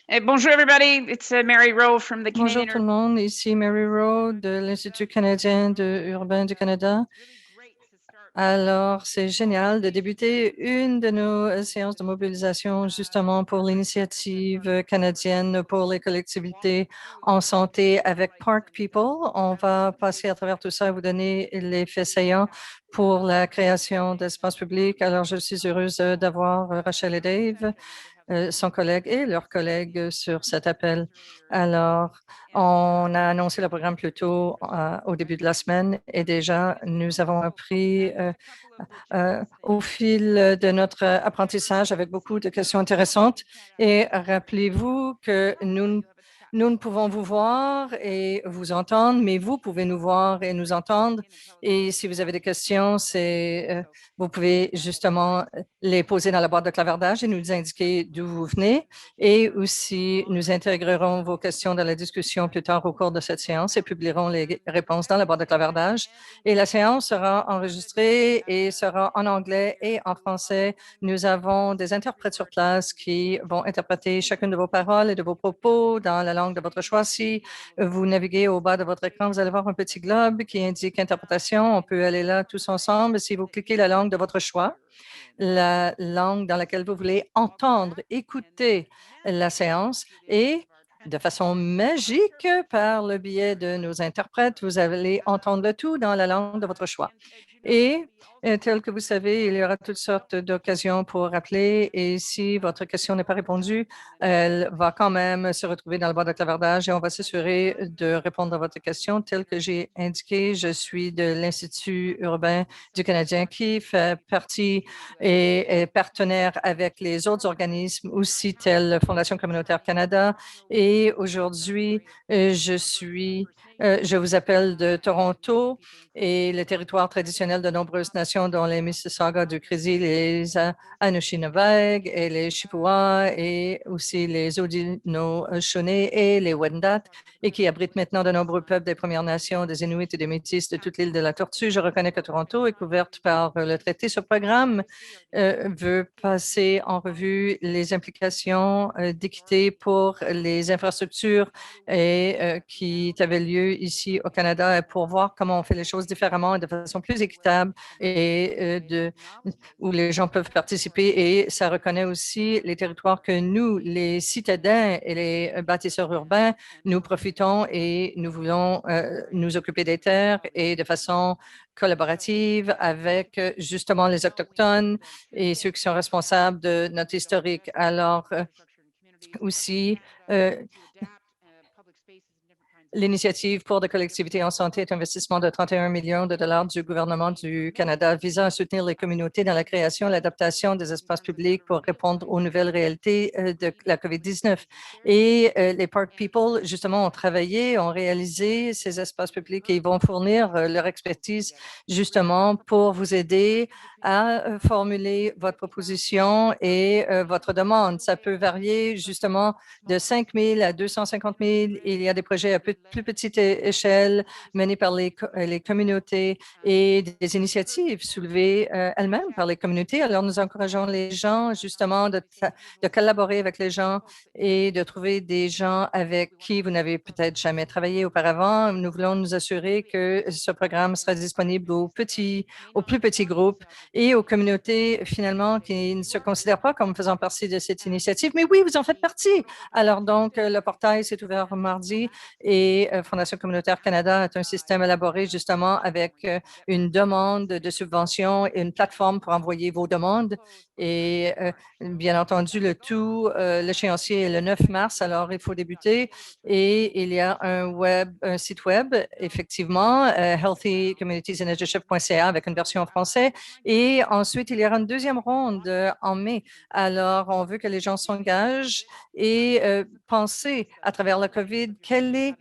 Bonjour everybody, it's Mary Rowe from the Bonjour Canadian tout le monde, ici Mary Rowe de l'Institut canadien urbain du Canada. Alors, c'est génial de débuter une de nos séances de mobilisation justement pour l'initiative canadienne pour les collectivités en santé avec Park People. On va passer à travers tout ça et vous donner les faits saillants pour la création d'espaces publics. Alors, je suis heureuse d'avoir Rachel et Dave, son collègue et leurs collègues sur cet appel. Alors, on a annoncé le programme plus tôt au début de la semaine et déjà, nous avons appris au fil de notre apprentissage avec beaucoup de questions intéressantes. Et rappelez-vous que nous ne pouvons vous voir et vous entendre, mais vous pouvez nous voir et nous entendre. Et si vous avez des questions, vous pouvez justement les poser dans la boîte de clavardage et nous indiquer d'où vous venez. Et aussi, nous intégrerons vos questions dans la discussion plus tard au cours de cette séance et publierons les réponses dans la boîte de clavardage. Et la séance sera enregistrée et sera en anglais et en français. Nous avons des interprètes sur place qui vont interpréter chacune de vos paroles et de vos propos dans la langue de votre choix. Si vous naviguez au bas de votre écran, vous allez voir un petit globe qui indique interprétation. On peut aller là tous ensemble. Si vous cliquez la langue de votre choix, la langue dans laquelle vous voulez entendre, écouter la séance et de façon magique, par le biais de nos interprètes, vous allez entendre le tout dans la langue de votre choix. Et tel que vous savez, il y aura toutes sortes d'occasions pour rappeler et si votre question n'est pas répondue, elle va quand même se retrouver dans le boîte de clavardage et on va s'assurer de répondre à votre question. Tel que j'ai indiqué, je suis de l'Institut urbain du Canadien qui fait partie et est partenaire avec les autres organismes aussi tels Fondation communautaire Canada. Et aujourd'hui, je vous appelle de Toronto et le territoire traditionnel de nombreuses nations, dont les Mississauga du Crésil, les Anishinaabe et les Chippewas et aussi les Haudenosaunee et les Wendat et qui abritent maintenant de nombreux peuples des Premières Nations, des Inuits et des Métis de toute l'île de la Tortue. Je reconnais que Toronto est couverte par le traité. Ce programme veut passer en revue les implications d'équité pour les infrastructures et qui avait lieu ici au Canada pour voir comment on fait les choses différemment et de façon plus équitable et où les gens peuvent participer. Et ça reconnaît aussi les territoires que nous, les citadins et les bâtisseurs urbains, nous profitons et nous voulons nous occuper des terres et de façon collaborative avec justement les Autochtones et ceux qui sont responsables de notre historique. Alors, aussi, l'initiative pour des collectivités en santé est un investissement de 31 millions de dollars du gouvernement du Canada visant à soutenir les communautés dans la création et l'adaptation des espaces publics pour répondre aux nouvelles réalités de la COVID-19. Et les Park People, justement, ont travaillé, ont réalisé ces espaces publics et ils vont fournir leur expertise justement pour vous aider à formuler votre proposition et votre demande. Ça peut varier justement de 5 000 à 250 000. Il y a des projets à plus petite échelle menés par les communautés et des initiatives soulevées elles-mêmes par les communautés. Alors, nous encourageons les gens justement de collaborer avec les gens et de trouver des gens avec qui vous n'avez peut-être jamais travaillé auparavant. Nous voulons nous assurer que ce programme sera disponible aux plus petits groupes et aux communautés finalement qui ne se considèrent pas comme faisant partie de cette initiative. Mais oui, vous en faites partie. Alors donc, le portail s'est ouvert mardi et Fondation communautaire Canada est un système élaboré justement avec une demande de subvention et une plateforme pour envoyer vos demandes. Et bien entendu, l'échéancier est le 9 mars, alors il faut débuter. Et il y a un site web, effectivement, healthycommunitiesinitiative.ca avec une version en français. Et ensuite, il y aura une deuxième ronde en mai. Alors, on veut que les gens s'engagent et penser à travers la COVID, quelle est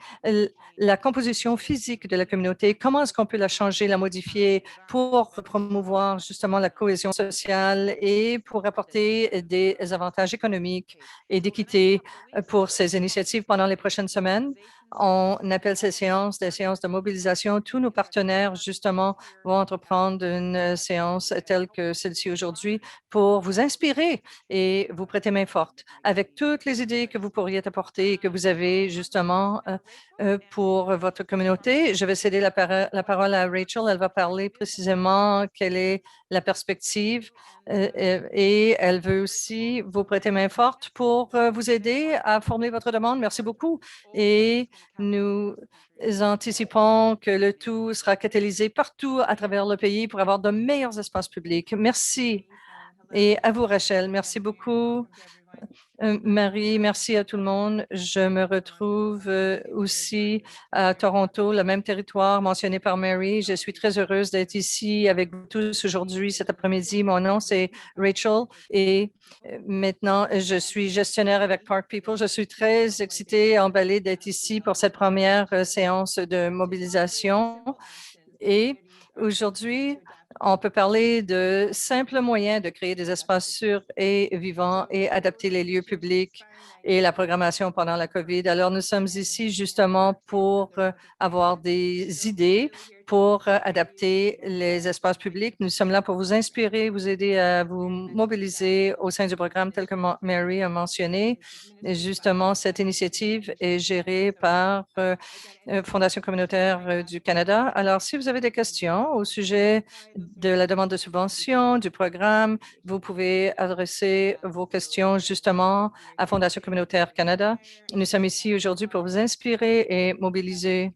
la composition physique de la communauté, comment est-ce qu'on peut la changer, la modifier pour promouvoir justement la cohésion sociale et pour apporter des avantages économiques et d'équité pour ces initiatives pendant les prochaines semaines. On appelle ces séances des séances de mobilisation. Tous nos partenaires, justement, vont entreprendre une séance telle que celle-ci aujourd'hui pour vous inspirer et vous prêter main forte avec toutes les idées que vous pourriez apporter et que vous avez justement pour votre communauté. Je vais céder la parole à Rachel. Elle va parler précisément quelle est la perspective et elle veut aussi vous prêter main forte pour vous aider à formuler votre demande. Merci beaucoup. Et nous anticipons que le tout sera catalysé partout à travers le pays pour avoir de meilleurs espaces publics. Merci. Et à vous, Rachel. Merci beaucoup. Marie, merci à tout le monde. Je me retrouve aussi à Toronto, le même territoire mentionné par Mary. Je suis très heureuse d'être ici avec vous tous aujourd'hui, cet après-midi. Mon nom, c'est Rachel et maintenant, je suis gestionnaire avec Park People. Je suis très excitée, emballée d'être ici pour cette première séance de mobilisation. Et aujourd'hui, on peut parler de simples moyens de créer des espaces sûrs et vivants et adapter les lieux publics et la programmation pendant la COVID. Alors, nous sommes ici justement pour avoir des idées pour adapter les espaces publics. Nous sommes là pour vous inspirer, vous aider à vous mobiliser au sein du programme tel que Mary a mentionné. Et justement, cette initiative est gérée par Fondation communautaire du Canada. Alors, si vous avez des questions au sujet de la demande de subvention, du programme, vous pouvez adresser vos questions justement à Fondation communautaire Canada. Nous sommes ici aujourd'hui pour vous inspirer et mobiliser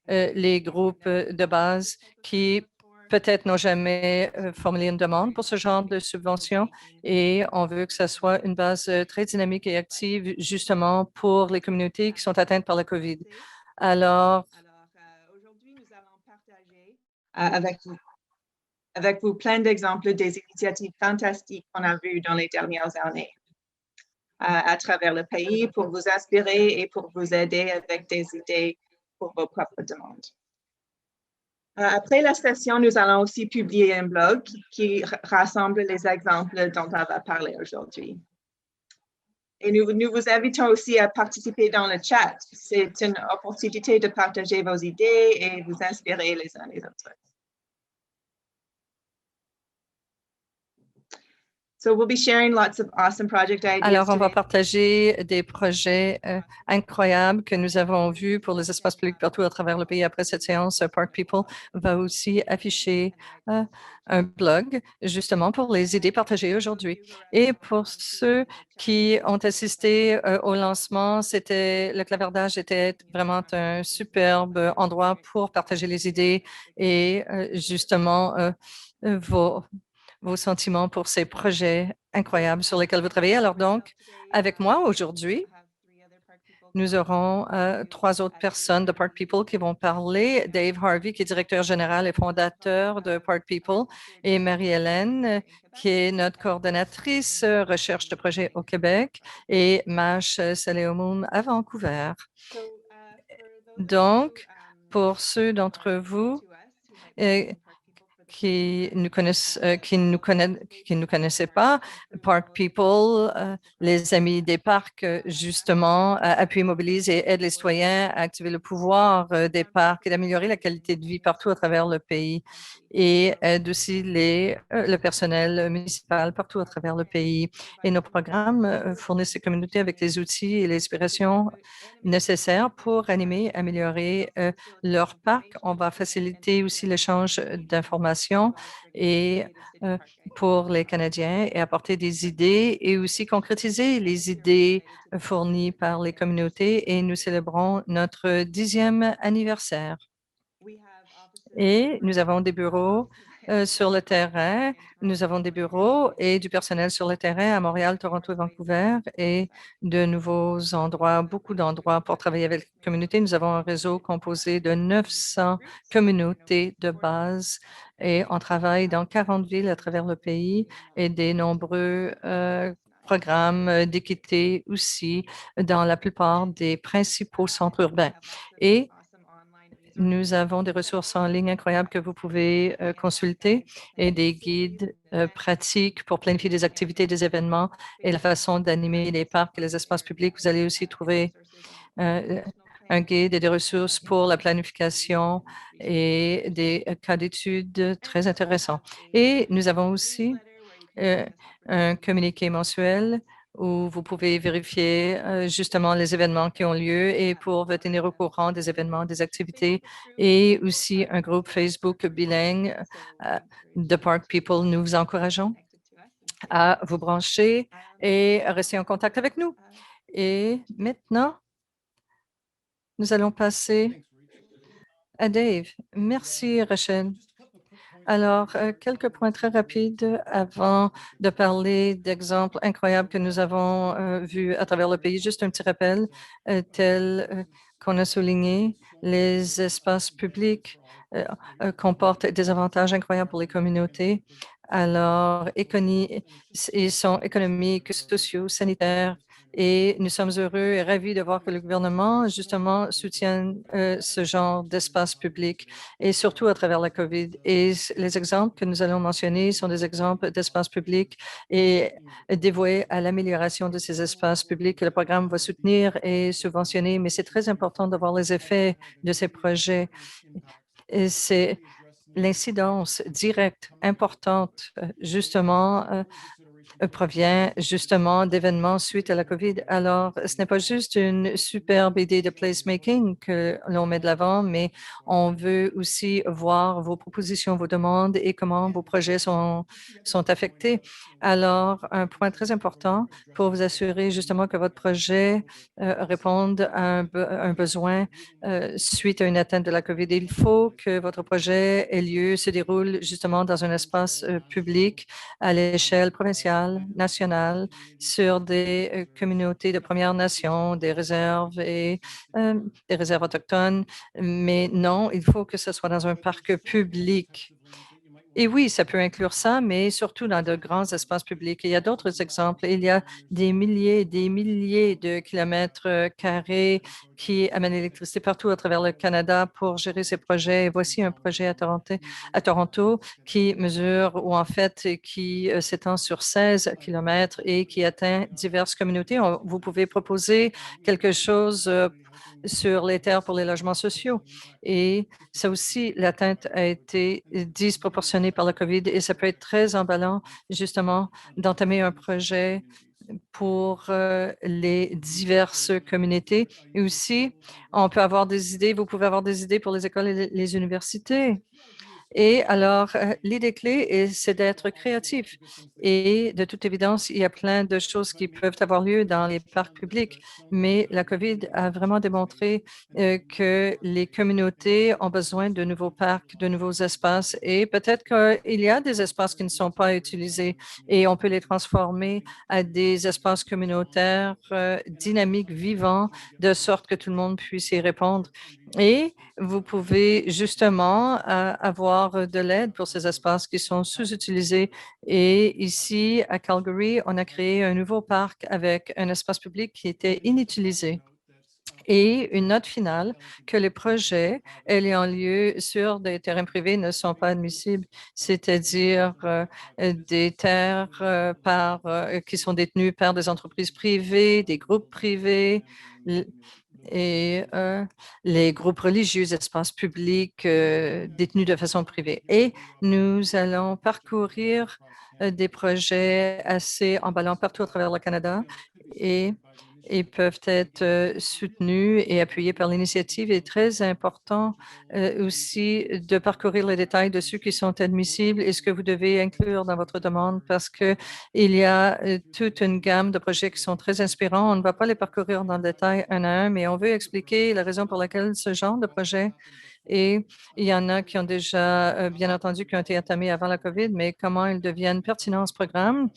les groupes de base qui peut-être n'ont jamais formulé une demande pour ce genre de subvention et on veut que ce soit une base très dynamique et active justement pour les communautés qui sont atteintes par la COVID. Alors, aujourd'hui, nous allons partager avec vous plein d'exemples des initiatives fantastiques qu'on a vues dans les dernières années à travers le pays pour vous inspirer et pour vous aider avec des idées pour vos propres demandes. Après la session, nous allons aussi publier un blog qui rassemble les exemples dont on va parler aujourd'hui. Et nous vous invitons aussi à participer dans le chat. C'est une opportunité de partager vos idées et vous inspirer les uns les autres. So we'll be sharing lots of awesome project ideas. Alors, on va partager des projets incroyables que nous avons vus pour les espaces publics partout à travers le pays. Après cette séance, Park People va aussi afficher un blog justement pour les idées partagées aujourd'hui. Et pour ceux qui ont assisté au lancement, le clavardage était vraiment un superbe endroit pour partager les idées et justement vos sentiments pour ces projets incroyables sur lesquels vous travaillez. Alors donc, avec moi aujourd'hui, nous aurons trois autres personnes de Park People qui vont parler. Dave Harvey, qui est directeur général et fondateur de Park People, et Marie-Hélène, qui est notre coordonnatrice recherche de projets au Québec, et Mash Saleomoun à Vancouver. Donc, pour ceux d'entre vous qui ne connaissaient pas, Park People, les amis des parcs, justement, appuient, mobilisent et aident les citoyens à activer le pouvoir des parcs et d'améliorer la qualité de vie partout à travers le pays et aident aussi le personnel municipal partout à travers le pays. Et nos programmes fournissent ces communautés avec les outils et l'inspiration nécessaires pour animer, améliorer leur parc. On va faciliter aussi l'échange d'informations et pour les Canadiens et apporter des idées et aussi concrétiser les idées fournies par les communautés. Et nous célébrons notre 10e anniversaire. Et nous avons des bureaux sur le terrain. Nous avons des bureaux et du personnel sur le terrain à Montréal, Toronto et Vancouver et de nouveaux endroits, beaucoup d'endroits pour travailler avec la communauté. Nous avons un réseau composé de 900 communautés de base et on travaille dans 40 villes à travers le pays et des nombreux programmes d'équité aussi dans la plupart des principaux centres urbains. Et nous avons des ressources en ligne incroyables que vous pouvez consulter et des guides pratiques pour planifier des activités, des événements et la façon d'animer les parcs et les espaces publics. Vous allez aussi trouver un guide et des ressources pour la planification et des cas d'études très intéressants. Et nous avons aussi un communiqué mensuel où vous pouvez vérifier justement les événements qui ont lieu et pour vous tenir au courant des événements, des activités et aussi un groupe Facebook bilingue de Park People. Nous vous encourageons à vous brancher et à rester en contact avec nous. Et maintenant, nous allons passer à Dave. Merci, Rachel. Alors, quelques points très rapides avant de parler d'exemples incroyables que nous avons vus à travers le pays. Juste un petit rappel, tel qu'on a souligné, les espaces publics comportent des avantages incroyables pour les communautés. Alors, ils sont économiques, sociaux, sanitaires, et nous sommes heureux et ravis de voir que le gouvernement, justement, soutient ce genre d'espace public et surtout à travers la COVID. Et les exemples que nous allons mentionner sont des exemples d'espaces publics et dévoués à l'amélioration de ces espaces publics que le programme va soutenir et subventionner. Mais c'est très important de voir les effets de ces projets. C'est l'incidence directe, importante, justement, provient justement d'événements suite à la COVID. Alors, ce n'est pas juste une superbe idée de placemaking que l'on met de l'avant, mais on veut aussi voir vos propositions, vos demandes et comment vos projets sont affectés. Alors, un point très important pour vous assurer justement que votre projet réponde à un besoin suite à une atteinte de la COVID. Il faut que votre projet ait lieu, se déroule justement dans un espace public à l'échelle provinciale, nationale, sur des communautés de Premières Nations, des réserves et des réserves autochtones. Mais non, il faut que ce soit dans un parc public. Et oui, ça peut inclure ça, mais surtout dans de grands espaces publics. Il y a d'autres exemples. Il y a des milliers de kilomètres carrés qui amènent l'électricité partout à travers le Canada pour gérer ces projets. Et voici un projet à Toronto qui mesure, ou en fait, qui s'étend sur 16 kilomètres et qui atteint diverses communautés. Vous pouvez proposer quelque chose sur les terres pour les logements sociaux. Et ça aussi, l'atteinte a été disproportionnée par la COVID et ça peut être très emballant, justement, d'entamer un projet pour les diverses communautés. Et aussi, on peut avoir des idées, vous pouvez avoir des idées pour les écoles et les universités. Et alors, l'idée clé, c'est d'être créatif. Et de toute évidence, il y a plein de choses qui peuvent avoir lieu dans les parcs publics, mais la COVID a vraiment démontré que les communautés ont besoin de nouveaux parcs, de nouveaux espaces, et peut-être qu'il y a des espaces qui ne sont pas utilisés et on peut les transformer à des espaces communautaires dynamiques, vivants, de sorte que tout le monde puisse y répondre. Et vous pouvez justement avoir de l'aide pour ces espaces qui sont sous-utilisés. Et ici, à Calgary, on a créé un nouveau parc avec un espace public qui était inutilisé. Et une note finale que les projets ayant lieu sur des terrains privés ne sont pas admissibles, c'est-à-dire des terres qui sont détenues par des entreprises privées, des groupes privés, et les groupes religieux, espaces publics détenus de façon privée. Et nous allons parcourir des projets assez emballants partout à travers le Canada et peuvent être soutenus et appuyés par l'initiative. Il est très important aussi de parcourir les détails de ceux qui sont admissibles et ce que vous devez inclure dans votre demande parce qu'il y a toute une gamme de projets qui sont très inspirants. On ne va pas les parcourir dans le détail un à un, mais on veut expliquer la raison pour laquelle ce genre de projet et il y en a qui ont déjà, bien entendu, qui ont été entamés avant la COVID, mais comment ils deviennent pertinents ce programme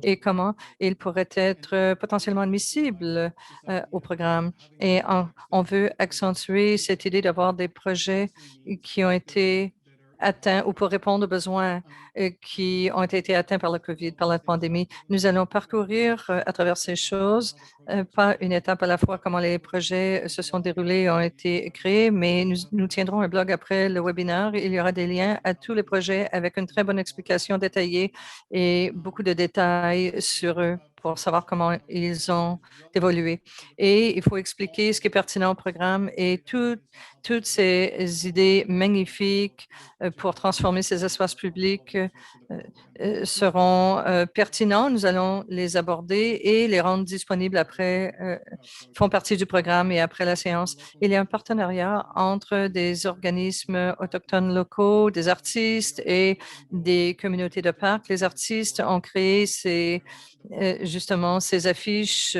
et comment ils pourraient être potentiellement admissibles au programme. Et on veut accentuer cette idée d'avoir des projets qui ont été atteints ou pour répondre aux besoins qui ont été atteints par la COVID, par la pandémie. Nous allons parcourir à travers ces choses, pas une étape à la fois, comment les projets se sont déroulés et ont été créés, mais nous tiendrons un blog après le webinaire. Il y aura des liens à tous les projets avec une très bonne explication détaillée et beaucoup de détails sur eux pour savoir comment ils ont évolué. Et il faut expliquer ce qui est pertinent au programme et toutes ces idées magnifiques pour transformer ces espaces publics seront pertinents. Nous allons les aborder et les rendre disponibles après, font partie du programme et après la séance. Il y a un partenariat entre des organismes autochtones locaux, des artistes et des communautés de parcs. Les artistes ont créé justement ces affiches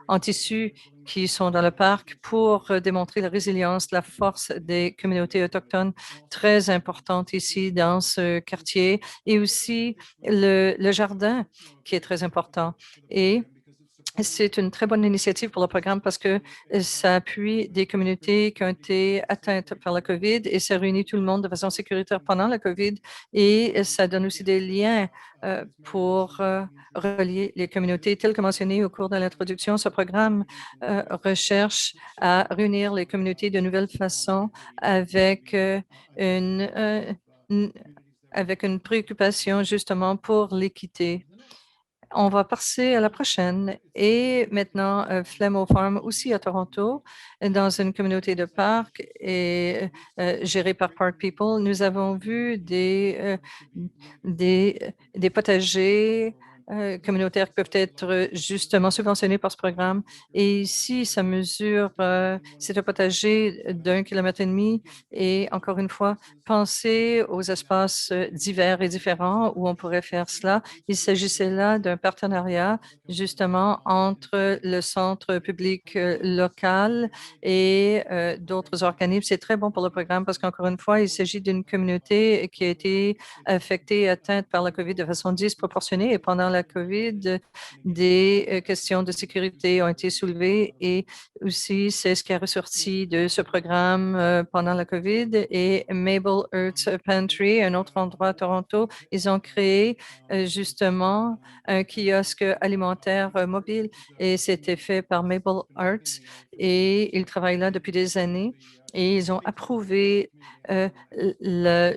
en tissu qui sont dans le parc pour démontrer la résilience, la force des communautés autochtones, très importante ici dans ce quartier, et aussi le jardin qui est très important. Et c'est une très bonne initiative pour le programme parce que ça appuie des communautés qui ont été atteintes par la COVID et ça réunit tout le monde de façon sécuritaire pendant la COVID et ça donne aussi des liens pour relier les communautés. Tel que mentionné au cours de l'introduction, ce programme recherche à réunir les communautés de nouvelles façons avec avec une préoccupation justement pour l'équité. On va passer à la prochaine. Et maintenant, Flemo Farm, aussi à Toronto, dans une communauté de parcs et gérée par Park People. Nous avons vu des potagers communautaires qui peuvent être justement subventionnés par ce programme. Et ici, ça mesure, c'est un potager d'1,5 kilomètre et encore une fois, pensez aux espaces divers et différents où on pourrait faire cela. Il s'agissait là d'un partenariat justement entre le centre public local et d'autres organismes. C'est très bon pour le programme parce qu'encore une fois, il s'agit d'une communauté qui a été affectée et atteinte par la COVID de façon disproportionnée. Et pendant la COVID, des questions de sécurité ont été soulevées et aussi, c'est ce qui a ressorti de ce programme pendant la COVID. Et Maple Earth Pantry, un autre endroit à Toronto, ils ont créé justement un kiosque alimentaire mobile et c'était fait par Maple Arts et ils travaillent là depuis des années et ils ont approuvé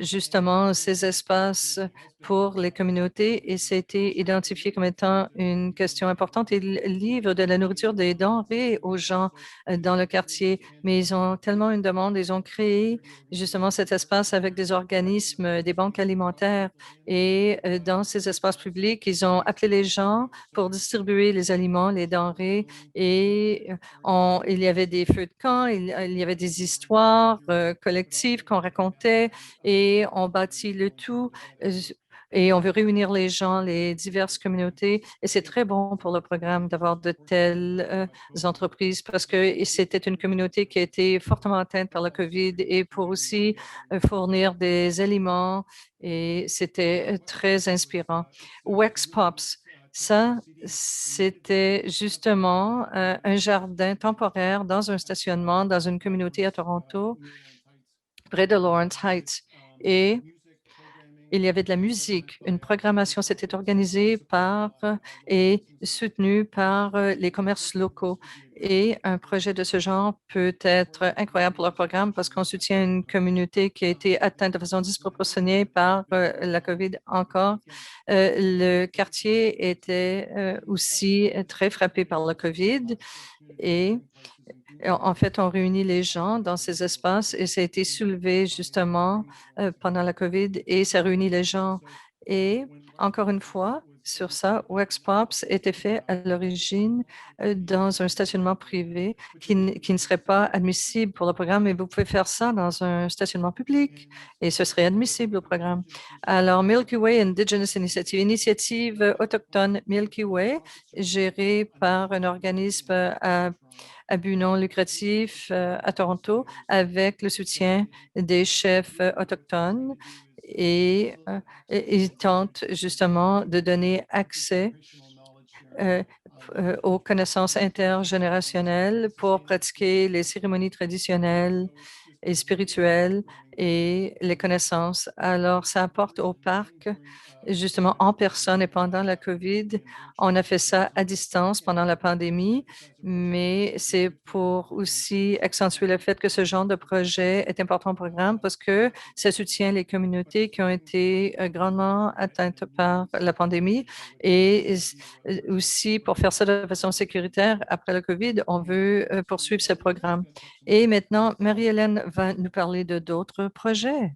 justement ces espaces pour les communautés et c'était identifié comme étant une question importante. Ils livrent de la nourriture, des denrées aux gens dans le quartier, mais ils ont tellement une demande, ils ont créé justement cet espace avec des organismes, des banques alimentaires et dans ces espaces publics, ils ont appelé les gens pour distribuer les aliments, les denrées et il y avait des feux de camp, il y avait des histoires collectives qu'on racontait et on bâtit le tout et on veut réunir les gens, les diverses communautés. Et c'est très bon pour le programme d'avoir de telles entreprises parce que c'était une communauté qui a été fortement atteinte par la COVID et pour aussi fournir des aliments. Et c'était très inspirant. Wex Pops, ça, c'était justement un jardin temporaire dans un stationnement dans une communauté à Toronto, près de Lawrence Heights. Et il y avait de la musique. Une programmation s'était organisée par et soutenue par les commerces locaux. Et un projet de ce genre peut être incroyable pour le programme parce qu'on soutient une communauté qui a été atteinte de façon disproportionnée par la COVID encore. Le quartier était aussi très frappé par la COVID et en fait, on réunit les gens dans ces espaces et ça a été soulevé justement pendant la COVID et ça réunit les gens. Et encore une fois, sur ça, Wax Pops était fait à l'origine dans un stationnement privé qui ne serait pas admissible pour le programme, mais vous pouvez faire ça dans un stationnement public et ce serait admissible au programme. Alors, Milky Way Indigenous Initiative, initiative autochtone Milky Way, gérée par un organisme à but non lucratif à Toronto avec le soutien des chefs autochtones et ils tentent justement de donner accès aux connaissances intergénérationnelles pour pratiquer les cérémonies traditionnelles et spirituelles et les connaissances. Alors, ça apporte au parc, justement, en personne et pendant la COVID. On a fait ça à distance pendant la pandémie, mais c'est pour aussi accentuer le fait que ce genre de projet est important au programme parce que ça soutient les communautés qui ont été grandement atteintes par la pandémie et aussi pour faire ça de façon sécuritaire après la COVID, on veut poursuivre ce programme. Et maintenant, Marie-Hélène va nous parler de d'autres projets.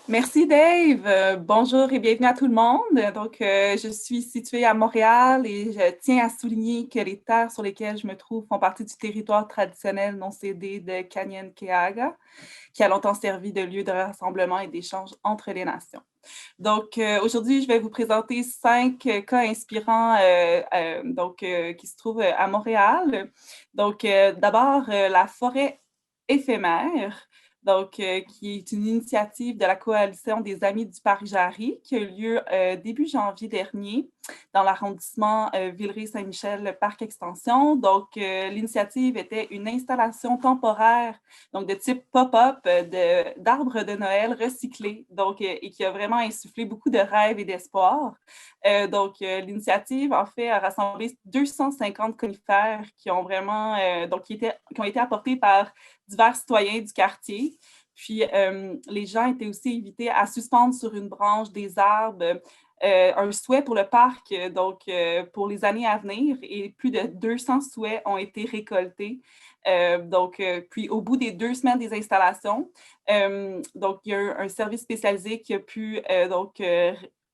Merci Dave. Bonjour et bienvenue à tout le monde. Donc, je suis située à Montréal et je tiens à souligner que les terres sur lesquelles je me trouve font partie du territoire traditionnel non cédé de Kanien'kehá:ka, qui a longtemps servi de lieu de rassemblement et d'échange entre les nations. Donc, aujourd'hui, je vais vous présenter 5 cas inspirants qui se trouvent à Montréal. Donc, d'abord, la forêt éphémère. Donc, qui est une initiative de la Coalition des Amis du Parc Jarry, qui a eu lieu début janvier dernier dans l'arrondissement Villeray-Saint-Michel Parc Extension. Donc, l'initiative était une installation temporaire, donc de type pop-up d'arbres de Noël recyclés, donc, et qui a vraiment insufflé beaucoup de rêves et d'espoir. L'initiative, en fait, a rassemblé 250 conifères qui ont vraiment, qui ont été apportés par divers citoyens du quartier. Puis, les gens étaient aussi invités à suspendre sur une branche des arbres un souhait pour le parc, pour les années à venir, et plus de 200 souhaits ont été récoltés. Puis, au bout des 2 semaines des installations, il y a eu un service spécialisé qui a pu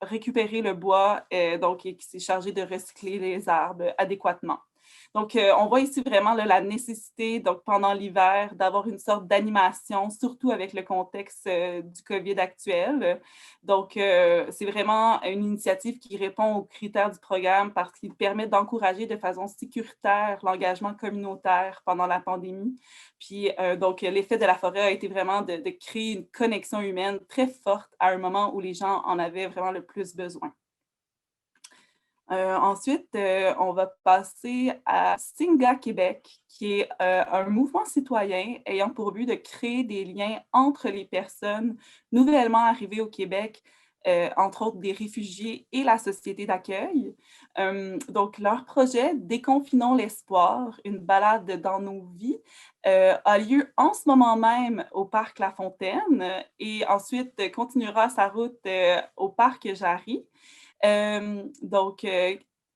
récupérer le bois et qui s'est chargé de recycler les arbres adéquatement. Donc, on voit ici vraiment là, la nécessité, donc pendant l'hiver, d'avoir une sorte d'animation, surtout avec le contexte du COVID actuel. Donc, c'est vraiment une initiative qui répond aux critères du programme parce qu'il permet d'encourager de façon sécuritaire l'engagement communautaire pendant la pandémie. Puis, l'effet de la forêt a été vraiment de créer une connexion humaine très forte à un moment où les gens en avaient vraiment le plus besoin. Ensuite, on va passer à Singa Québec, qui est un mouvement citoyen ayant pour but de créer des liens entre les personnes nouvellement arrivées au Québec, entre autres des réfugiés et la société d'accueil. Donc, leur projet « Déconfinons l'espoir, une balade dans nos vies » a lieu en ce moment même au Parc La Fontaine et ensuite continuera sa route au Parc Jarry.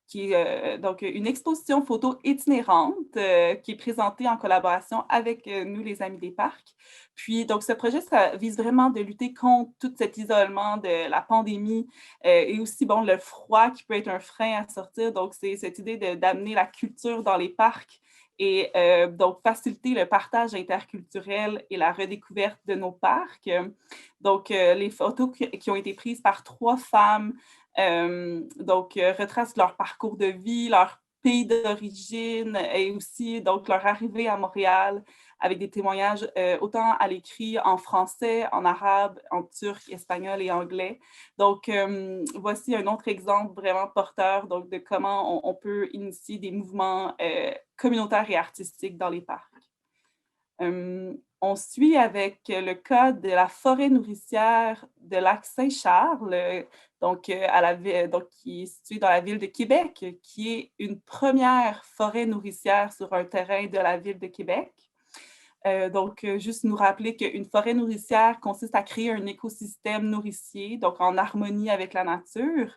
Qui est une exposition photo itinérante qui est présentée en collaboration avec nous, les Amis des Parcs. Puis, donc, ce projet, ça vise vraiment de lutter contre tout cet isolement de la pandémie et aussi, bon, le froid qui peut être un frein à sortir. Donc, c'est cette idée d'amener la culture dans les parcs et donc faciliter le partage interculturel et la redécouverte de nos parcs. Donc, les photos qui ont été prises par 3 femmes retracent leur parcours de vie, leur pays d'origine et aussi donc leur arrivée à Montréal avec des témoignages autant à l'écrit en français, en arabe, en turc, espagnol et anglais. Donc, voici un autre exemple vraiment porteur donc, de comment on peut initier des mouvements communautaires et artistiques dans les parcs. On suit avec le cas de la forêt nourricière de Lac-Saint-Charles, qui est située dans la ville de Québec, qui est une première forêt nourricière sur un terrain de la ville de Québec. Juste nous rappeler qu'une forêt nourricière consiste à créer un écosystème nourricier, donc en harmonie avec la nature,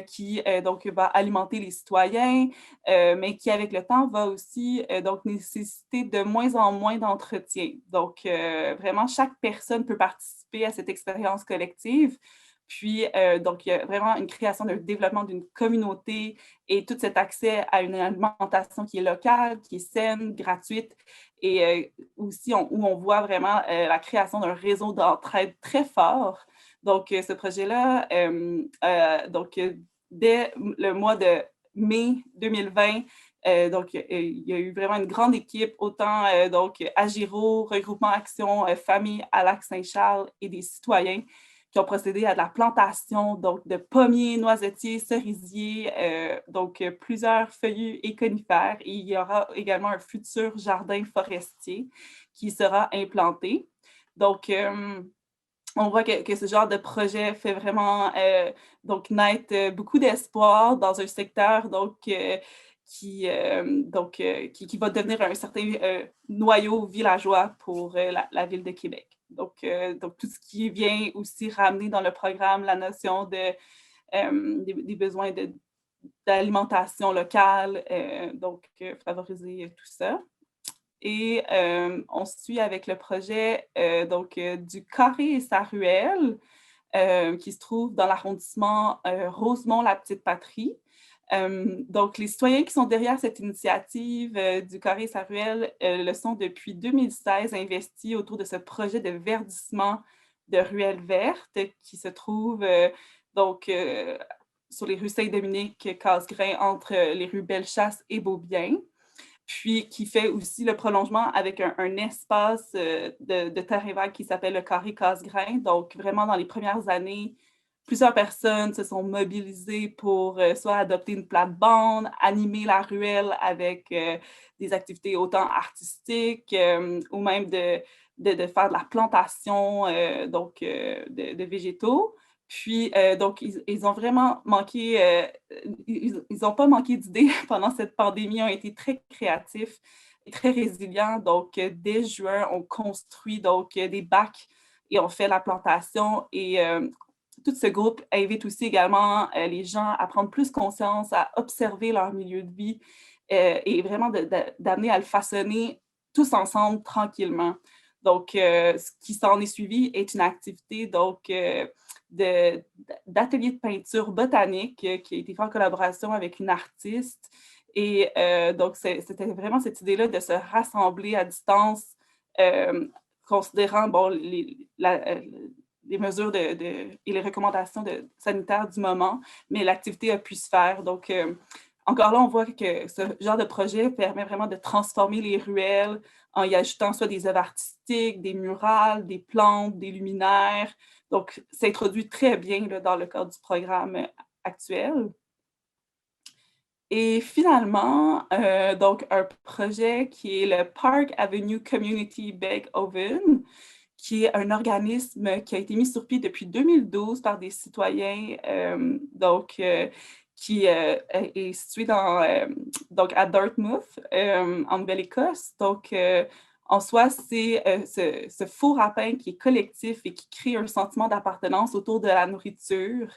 qui va alimenter les citoyens, mais qui, avec le temps, va aussi nécessiter de moins en moins d'entretien. Donc, vraiment, chaque personne peut participer à cette expérience collective. Puis, il y a vraiment une création d'un développement d'une communauté et tout cet accès à une alimentation qui est locale, qui est saine, gratuite et aussi où on voit vraiment la création d'un réseau d'entraide très fort. Donc, ce projet-là, dès le mois de mai 2020, il y a eu vraiment une grande équipe, autant Agiro, Regroupement Action Famille à Lac-Saint-Charles et des citoyens qui ont procédé à de la plantation de pommiers, noisetiers, cerisiers, plusieurs feuillus et conifères. Et il y aura également un futur jardin forestier qui sera implanté. Donc, on voit que ce genre de projet fait vraiment donc naître beaucoup d'espoir dans un secteur qui va devenir un certain noyau villageois pour la ville de Québec. Donc, tout ce qui vient aussi ramener dans le programme la notion des besoins d'alimentation locale, favoriser tout ça. Et on suit avec le projet du Carré et sa ruelle, qui se trouve dans l'arrondissement Rosemont-la-Petite-Patrie. Donc, les citoyens qui sont derrière cette initiative du Carré et sa ruelle le sont depuis 2016 investis autour de ce projet de verdissement de ruelles vertes qui se trouve sur les rues Saint-Dominique, Casgrain, entre les rues Bellechasse et Beaubien, puis qui fait aussi le prolongement avec un espace de terre et vague qui s'appelle le Carré Casgrain. Donc, vraiment, dans les premières années, plusieurs personnes se sont mobilisées pour soit adopter une plate-bande, animer la ruelle avec des activités autant artistiques ou même de faire de la plantation de végétaux. Puis, ils ont vraiment manqué, ils n'ont pas manqué d'idées pendant cette pandémie, ils ont été très créatifs et très résilients. Donc, dès juin, on construit des bacs et on fait la plantation. Et tout ce groupe invite aussi également les gens à prendre plus conscience, à observer leur milieu de vie et vraiment d'amener à le façonner tous ensemble, tranquillement. Donc, ce qui s'en est suivi est une activité d'atelier de peinture botanique qui a été fait en collaboration avec une artiste. Et donc, c'était vraiment cette idée-là de se rassembler à distance, considérant les mesures et les recommandations sanitaires du moment, mais l'activité a pu se faire. Donc, encore là, on voit que ce genre de projet permet vraiment de transformer les ruelles en y ajoutant soit des œuvres artistiques, des murales, des plantes, des luminaires. Donc, ça introduit très bien là, dans le cadre du programme actuel. Et finalement, donc un projet qui est le Park Avenue Community Bake Oven, qui est un organisme qui a été mis sur pied depuis 2012 par des citoyens, qui est situé à Dartmouth, en Nouvelle-Écosse. Donc, en soi, c'est ce four à pain qui est collectif et qui crée un sentiment d'appartenance autour de la nourriture.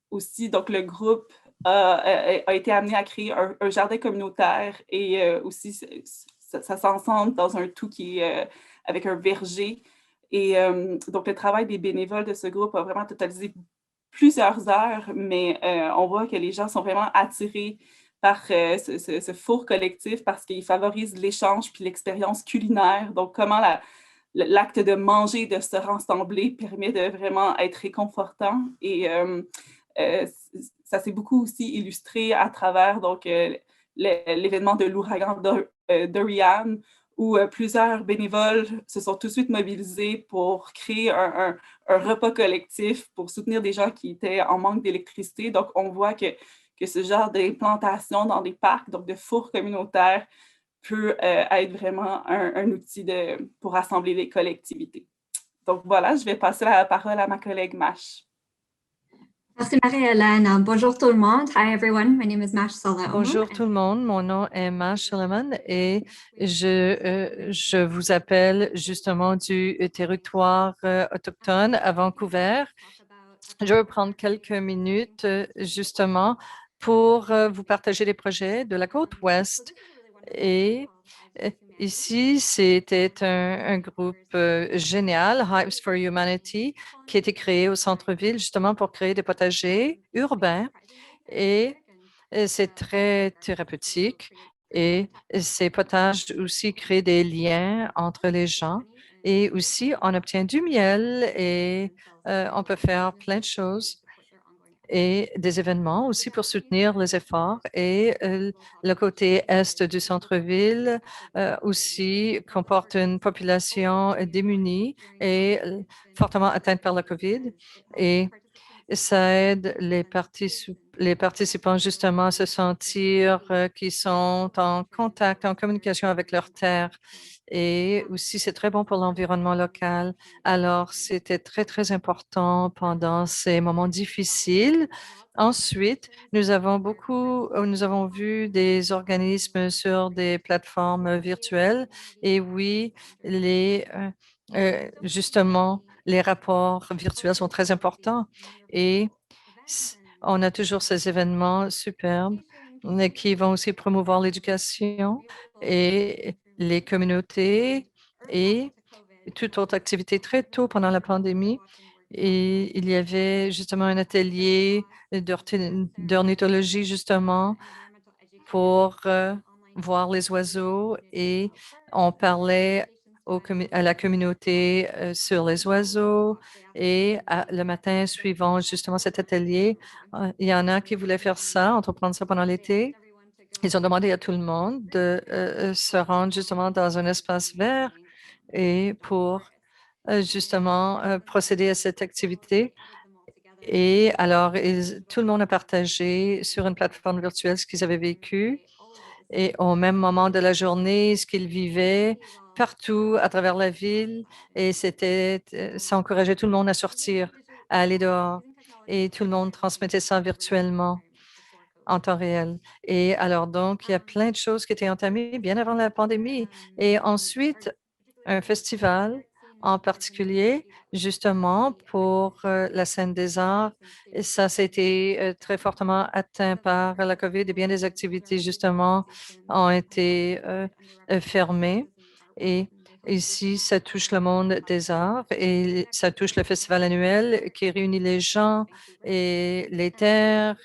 Aussi, le groupe a été amené à créer un jardin communautaire et aussi ça s'ensemble dans un tout qui est avec un verger. Et donc, le travail des bénévoles de ce groupe a vraiment totalisé plusieurs heures, mais on voit que les gens sont vraiment attirés par ce four collectif parce qu'il favorise l'échange puis l'expérience culinaire. Donc, comment l'acte de manger, de se rassembler permet de vraiment être réconfortant. Et ça s'est beaucoup aussi illustré à travers l'événement de l'ouragan Dorian, où plusieurs bénévoles se sont tout de suite mobilisés pour créer un repas collectif pour soutenir des gens qui étaient en manque d'électricité. Donc, on voit que ce genre d'implantation dans des parcs, donc de fours communautaires, peut être vraiment un outil pour rassembler les collectivités. Donc, voilà, je vais passer la parole à ma collègue Mash. Merci Marie-Hélène. Bonjour tout le monde. Hi everyone. My name is Mash Solomon. Bonjour tout le monde. Mon nom est Mash Solomon et je vous appelle justement du territoire autochtone à Vancouver. Je vais prendre quelques minutes justement pour vous partager les projets de la côte ouest. Et ici, c'était un groupe génial, Hives for Humanity, qui a été créé au centre-ville justement pour créer des potagers urbains. Et c'est très thérapeutique. Et ces potages aussi créent des liens entre les gens. Et aussi, on obtient du miel et on peut faire plein de choses et des événements aussi pour soutenir les efforts. Et le côté est du centre-ville aussi comporte une population démunie et fortement atteinte par la COVID. Et Ça aide les participants justement à se sentir qu'ils sont en contact, en communication avec leur terre. Et aussi, c'est très bon pour l'environnement local. Alors, c'était très, très important pendant ces moments difficiles. Ensuite, nous avons vu des organismes sur des plateformes virtuelles. Et oui, justement, les rapports virtuels sont très importants et on a toujours ces événements superbes qui vont aussi promouvoir l'éducation et les communautés et toute autre activité très tôt pendant la pandémie. Et il y avait justement un atelier d'ornithologie justement pour voir les oiseaux et on parlait à la communauté sur les oiseaux et le matin suivant justement cet atelier, il y en a qui voulaient faire ça, entreprendre ça pendant l'été. Ils ont demandé à tout le monde de se rendre justement dans un espace vert et pour justement procéder à cette activité. Et alors, tout le monde a partagé sur une plateforme virtuelle ce qu'ils avaient vécu et au même moment de la journée, ce qu'ils vivaient partout à travers la ville. Et ça encourageait tout le monde à sortir, à aller dehors. Et tout le monde transmettait ça virtuellement en temps réel. Et alors, donc, il y a plein de choses qui étaient entamées bien avant la pandémie. Et ensuite, un festival en particulier, justement pour la scène des arts. Et ça, c'était très fortement atteint par la COVID et bien des activités, justement, ont été fermées. Et ici, ça touche le monde des arts et ça touche le festival annuel qui réunit les gens et les terres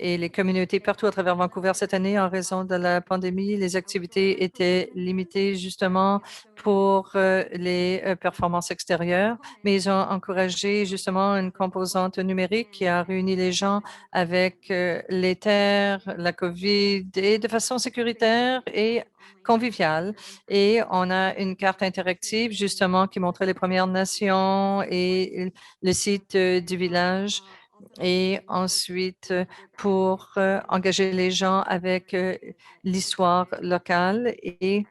et les communautés partout à travers Vancouver cette année en raison de la pandémie. Les activités étaient limitées justement pour les performances extérieures, mais ils ont encouragé justement une composante numérique qui a réuni les gens avec les terres, la COVID et de façon sécuritaire et conviviale. Et on a une carte interactive justement qui montrait les Premières Nations et le site du village et ensuite pour engager les gens avec l'histoire locale et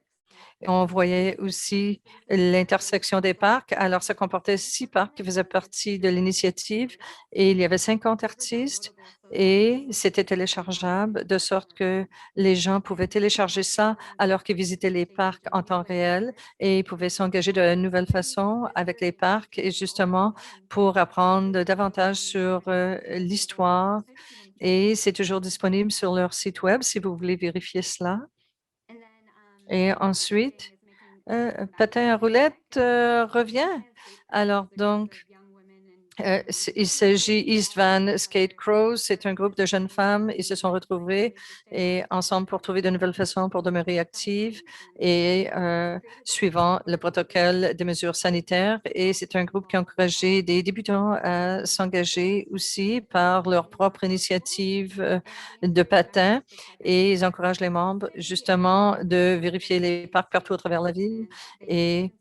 on voyait aussi l'intersection des parcs. Alors, ça comportait 6 parcs qui faisaient partie de l'initiative et il y avait 50 artistes et c'était téléchargeable de sorte que les gens pouvaient télécharger ça alors qu'ils visitaient les parcs en temps réel et ils pouvaient s'engager de nouvelles façons avec les parcs et justement pour apprendre davantage sur l'histoire. Et c'est toujours disponible sur leur site web si vous voulez vérifier cela. Et ensuite, patin à roulettes revient. Alors, donc, il s'agit East Van Skate Crows. C'est un groupe de jeunes femmes. Ils se sont retrouvés et ensemble pour trouver de nouvelles façons pour demeurer actives et suivant le protocole des mesures sanitaires. Et c'est un groupe qui a encouragé des débutants à s'engager aussi par leur propre initiative de patin. Et ils encouragent les membres justement de vérifier les parcs partout à travers la ville et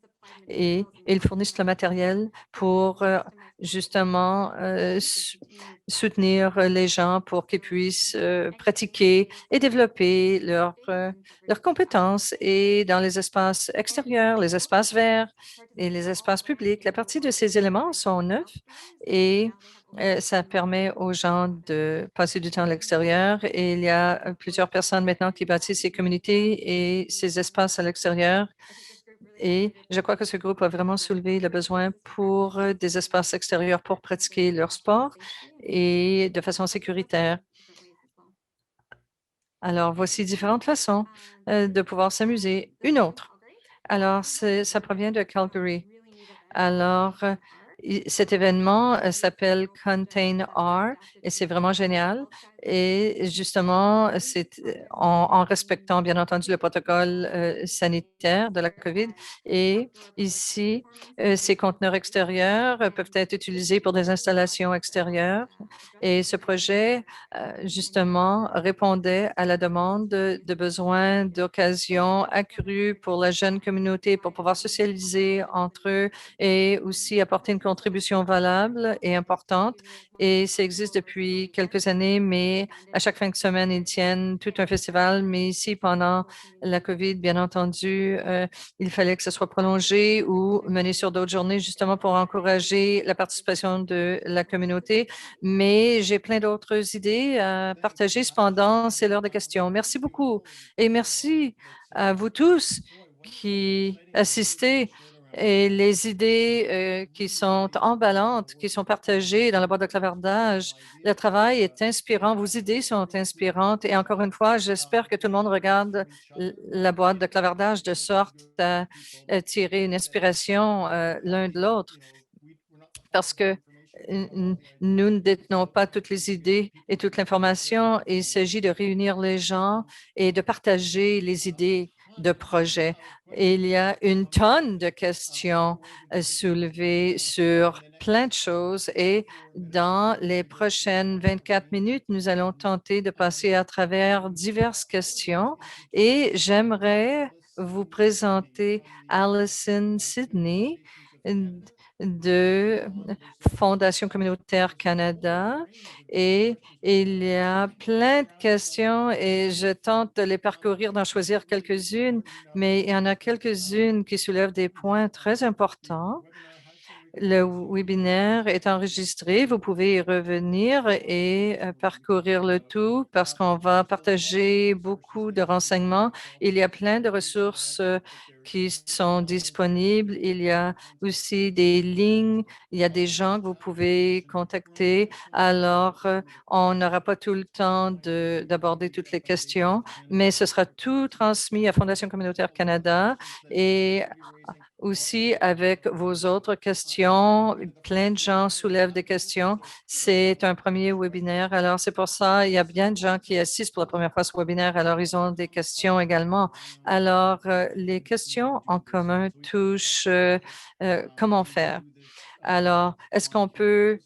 ils fournissent le matériel pour justement soutenir les gens pour qu'ils puissent pratiquer et développer leurs compétences et dans les espaces extérieurs, les espaces verts et les espaces publics. La partie de ces éléments sont neufs et ça permet aux gens de passer du temps à l'extérieur et il y a plusieurs personnes maintenant qui bâtissent ces communautés et ces espaces à l'extérieur. Et je crois que ce groupe a vraiment soulevé le besoin pour des espaces extérieurs pour pratiquer leur sport et de façon sécuritaire. Alors, voici différentes façons de pouvoir s'amuser. Une autre. Alors, ça provient de Calgary. Alors, cet événement s'appelle Contain R et c'est vraiment génial Et justement, c'est en respectant, bien entendu, le protocole sanitaire de la COVID. Et ici, ces conteneurs extérieurs peuvent être utilisés pour des installations extérieures. Et ce projet, justement, répondait à la demande de besoins d'occasions accrues pour la jeune communauté pour pouvoir socialiser entre eux et aussi apporter une contribution valable et importante. Et ça existe depuis quelques années, mais à chaque fin de semaine, ils tiennent tout un festival. Mais ici, pendant la COVID, bien entendu, il fallait que ce soit prolongé ou mené sur d'autres journées, justement pour encourager la participation de la communauté. Mais j'ai plein d'autres idées à partager. Cependant, c'est l'heure des questions. Merci beaucoup et merci à vous tous qui assistez et les idées qui sont emballantes, qui sont partagées dans la boîte de clavardage. Le travail est inspirant, vos idées sont inspirantes et encore une fois, j'espère que tout le monde regarde la boîte de clavardage de sorte à tirer une inspiration l'un de l'autre parce que nous ne détenons pas toutes les idées et toute l'information. Il s'agit de réunir les gens et de partager les idées de projets. Il y a une tonne de questions soulevées sur plein de choses et dans les prochaines 24 minutes, nous allons tenter de passer à travers diverses questions et j'aimerais vous présenter Alison Sidney de Fondation communautaire Canada et il y a plein de questions et je tente de les parcourir, d'en choisir quelques-unes, mais il y en a quelques-unes qui soulèvent des points très importants. Le webinaire est enregistré. Vous pouvez y revenir et parcourir le tout parce qu'on va partager beaucoup de renseignements. Il y a plein de ressources qui sont disponibles. Il y a aussi des lignes. Il y a des gens que vous pouvez contacter. Alors, on n'aura pas tout le temps d'aborder toutes les questions, mais ce sera tout transmis à Fondation communautaire Canada et aussi avec vos autres questions. Plein de gens soulèvent des questions. C'est un premier webinaire. Alors, c'est pour ça, il y a bien de gens qui assistent pour la première fois à ce webinaire. Alors, ils ont des questions également. Alors, les questions en commun touchent comment faire. Alors, est-ce qu'on peut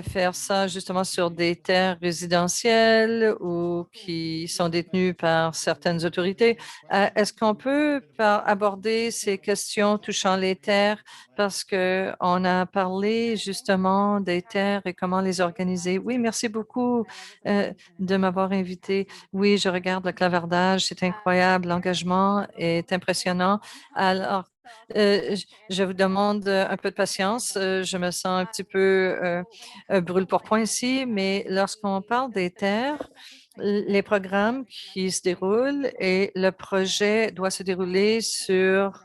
faire ça justement sur des terres résidentielles ou qui sont détenues par certaines autorités? Est-ce qu'on peut aborder ces questions touchant les terres parce qu'on a parlé justement des terres et comment les organiser? Oui, merci beaucoup de m'avoir invité. Oui, je regarde le clavardage, c'est incroyable, l'engagement est impressionnant. Alors, je vous demande un peu de patience. Je me sens un petit peu brûle pour point ici, mais lorsqu'on parle des terres, les programmes qui se déroulent et le projet doit se dérouler sur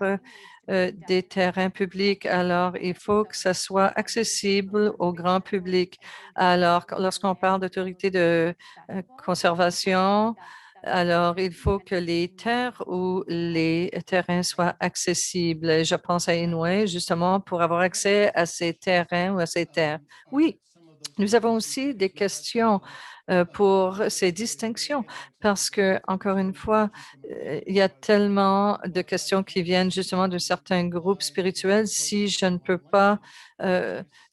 des terrains publics. Alors, il faut que ça soit accessible au grand public. Alors, lorsqu'on parle d'autorité de conservation, alors, il faut que les terres ou les terrains soient accessibles. Je pense à Inouï, justement, pour avoir accès à ces terrains ou à ces terres. Oui, nous avons aussi des questions pour ces distinctions parce que, encore une fois, il y a tellement de questions qui viennent justement de certains groupes spirituels. Si je ne peux pas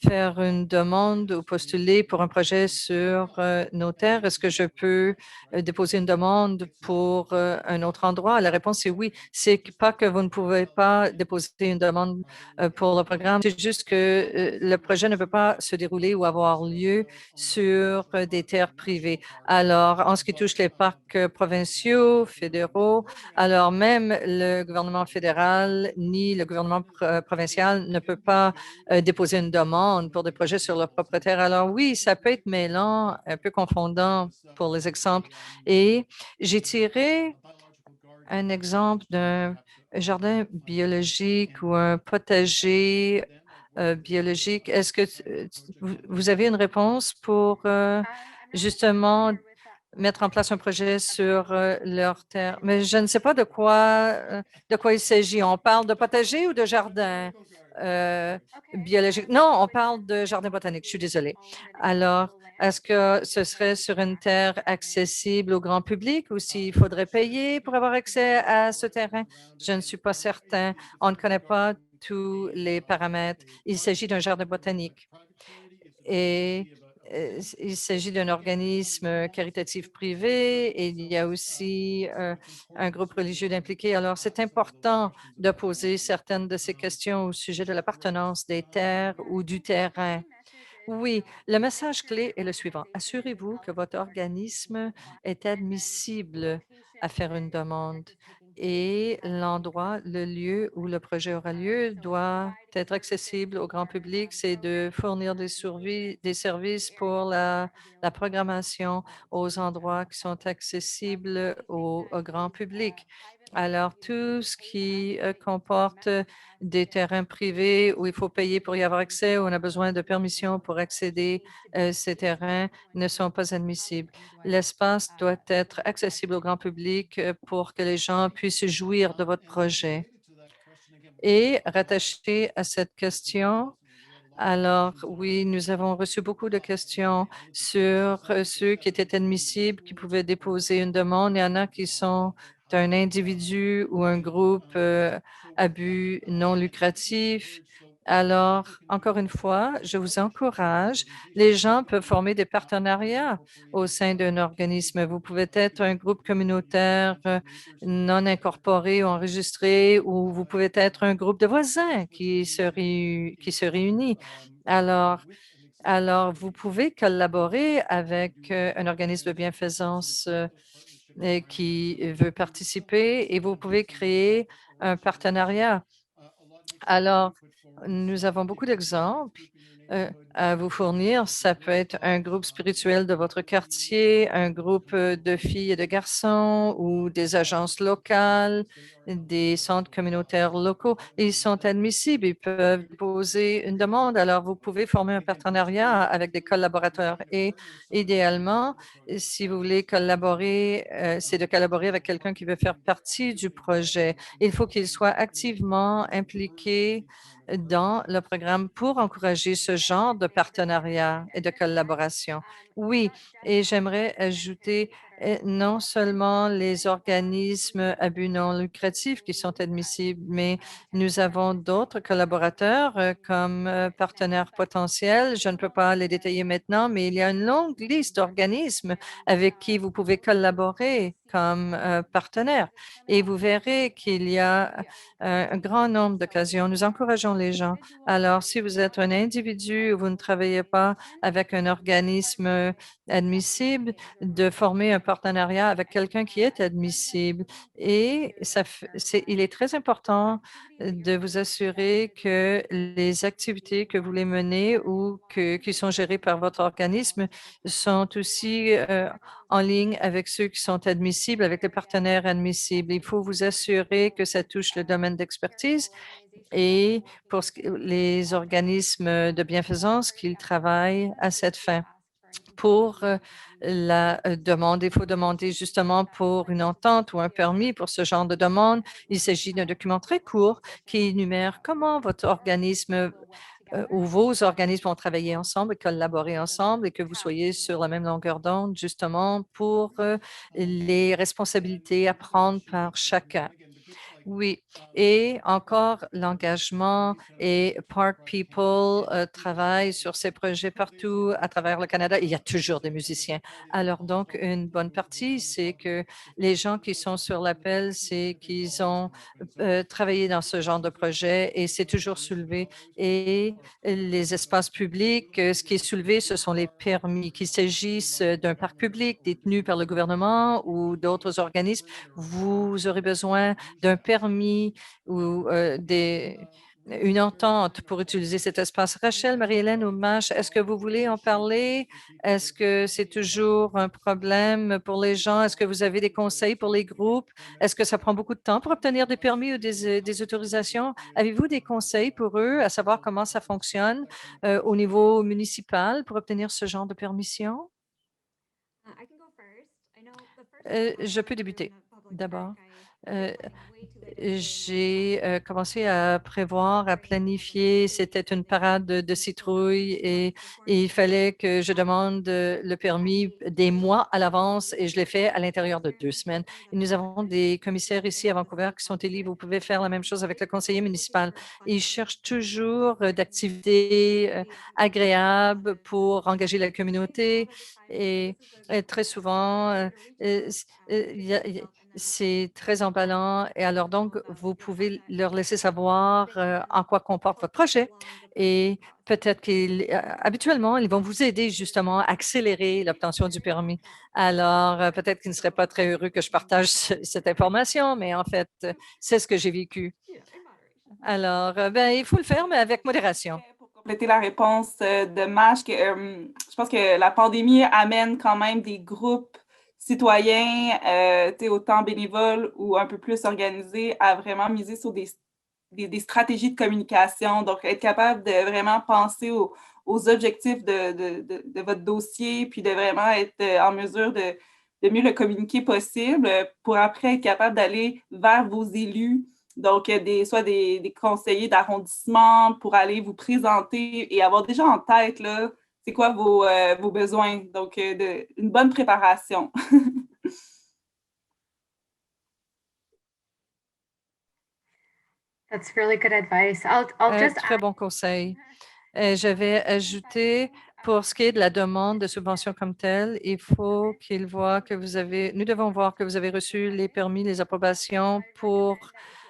faire une demande ou postuler pour un projet sur nos terres, est-ce que je peux déposer une demande pour un autre endroit? La réponse est oui. C'est pas que vous ne pouvez pas déposer une demande pour le programme, c'est juste que le projet ne peut pas se dérouler ou avoir lieu sur des terres privées. Alors, en ce qui touche les parcs provinciaux, fédéraux, alors même le gouvernement fédéral ni le gouvernement provincial ne peut pas déposer une demande pour des projets sur leur propre terre. Alors oui, ça peut être mêlant, un peu confondant pour les exemples. Et j'ai tiré un exemple d'un jardin biologique ou un potager biologique. Est-ce que vous avez une réponse pour justement mettre en place un projet sur leur terre? Mais je ne sais pas de quoi il s'agit. On parle de potager ou de jardin? biologiques. Non, on parle de jardin botanique, je suis désolée. Alors, est-ce que ce serait sur une terre accessible au grand public ou s'il faudrait payer pour avoir accès à ce terrain? Je ne suis pas certain. On ne connaît pas tous les paramètres. Il s'agit d'un jardin botanique et il s'agit d'un organisme caritatif privé et il y a aussi un groupe religieux impliqué. Alors, c'est important de poser certaines de ces questions au sujet de l'appartenance des terres ou du terrain. Oui, le message clé est le suivant. Assurez-vous que votre organisme est admissible à faire une demande et l'endroit, le lieu où le projet aura lieu doit être accessible au grand public. C'est de fournir des services pour la programmation aux endroits qui sont accessibles au grand public. Alors, tout ce qui comporte des terrains privés où il faut payer pour y avoir accès, où on a besoin de permission pour accéder à ces terrains, ne sont pas admissibles. L'espace doit être accessible au grand public pour que les gens puissent jouir de votre projet. Et rattaché à cette question, alors, oui, nous avons reçu beaucoup de questions sur ceux qui étaient admissibles, qui pouvaient déposer une demande. Il y en a qui sont un individu ou un groupe à but non lucratif. Alors, encore une fois, je vous encourage, les gens peuvent former des partenariats au sein d'un organisme. Vous pouvez être un groupe communautaire non incorporé ou enregistré, ou vous pouvez être un groupe de voisins qui se réunit. Alors, vous pouvez collaborer avec un organisme de bienfaisance qui veut participer et vous pouvez créer un partenariat. Alors, nous avons beaucoup d'exemples à vous fournir. Ça peut être un groupe spirituel de votre quartier, un groupe de filles et de garçons ou des agences locales, des centres communautaires locaux. Ils sont admissibles, ils peuvent poser une demande. Alors, vous pouvez former un partenariat avec des collaborateurs et idéalement, si vous voulez collaborer, c'est de collaborer avec quelqu'un qui veut faire partie du projet. Il faut qu'il soit activement impliqué dans le programme pour encourager ce genre de partenariat et de collaboration. Oui, et j'aimerais ajouter non seulement les organismes à but non lucratif qui sont admissibles, mais nous avons d'autres collaborateurs comme partenaires potentiels. Je ne peux pas les détailler maintenant, mais il y a une longue liste d'organismes avec qui vous pouvez collaborer comme partenaire. Et vous verrez qu'il y a un grand nombre d'occasions. Nous encourageons les gens. Alors, si vous êtes un individu ou vous ne travaillez pas avec un organisme admissible, de former un partenariat avec quelqu'un qui est admissible. Et il est très important de vous assurer que les activités que vous voulez mener ou qui sont gérées par votre organisme sont aussi en ligne avec ceux qui sont admissibles, avec les partenaires admissibles. Il faut vous assurer que ça touche le domaine d'expertise et pour les organismes de bienfaisance qu'ils travaillent à cette fin. Pour la demande, il faut demander justement pour une entente ou un permis pour ce genre de demande. Il s'agit d'un document très court qui énumère comment votre organisme ou vos organismes vont travailler ensemble et collaborer ensemble et que vous soyez sur la même longueur d'onde justement pour les responsabilités à prendre par chacun. Oui, et encore l'engagement et Park People travaille sur ces projets partout à travers le Canada. Il y a toujours des musiciens. Alors donc, une bonne partie, c'est que les gens qui sont sur l'appel, c'est qu'ils ont travaillé dans ce genre de projet et c'est toujours soulevé. Et les espaces publics, ce qui est soulevé, ce sont les permis. Qu'il s'agisse d'un parc public détenu par le gouvernement ou d'autres organismes, vous aurez besoin d'un permis ou une entente pour utiliser cet espace. Rachel, Marie-Hélène ou Mash, est-ce que vous voulez en parler? Est-ce que c'est toujours un problème pour les gens? Est-ce que vous avez des conseils pour les groupes? Est-ce que ça prend beaucoup de temps pour obtenir des permis ou des autorisations? Avez-vous des conseils pour eux à savoir comment ça fonctionne au niveau municipal pour obtenir ce genre de permission? Je peux débuter. D'abord, J'ai commencé à prévoir, à planifier. C'était une parade de citrouilles et il fallait que je demande le permis des mois à l'avance et je l'ai fait à l'intérieur de 2 semaines. Et nous avons des commissaires ici à Vancouver qui sont élus. Vous pouvez faire la même chose avec le conseiller municipal. Ils cherchent toujours d'activités agréables pour engager la communauté et très souvent, il y a- c'est très emballant et alors donc, vous pouvez leur laisser savoir en quoi comporte votre projet et peut-être habituellement, ils vont vous aider justement à accélérer l'obtention du permis. Alors, peut-être qu'ils ne seraient pas très heureux que je partage cette information, mais en fait, c'est ce que j'ai vécu. Alors, ben, il faut le faire, mais avec modération. Pour compléter la réponse de Maj, je pense que la pandémie amène quand même des groupes citoyens, autant bénévoles ou un peu plus organisés, à vraiment miser sur des stratégies de communication. Donc, être capable de vraiment penser aux objectifs de votre dossier, puis de vraiment être en mesure de mieux le communiquer possible pour après être capable d'aller vers vos élus. Donc, soit des conseillers d'arrondissement pour aller vous présenter et avoir déjà en tête, là, c'est quoi vos besoins. Donc, une bonne préparation. That's really good advice. I'll just Très bon conseil. Je vais ajouter, pour ce qui est de la demande de subvention comme telle, il faut qu'ils voient que nous devons voir que vous avez reçu les permis, les approbations pour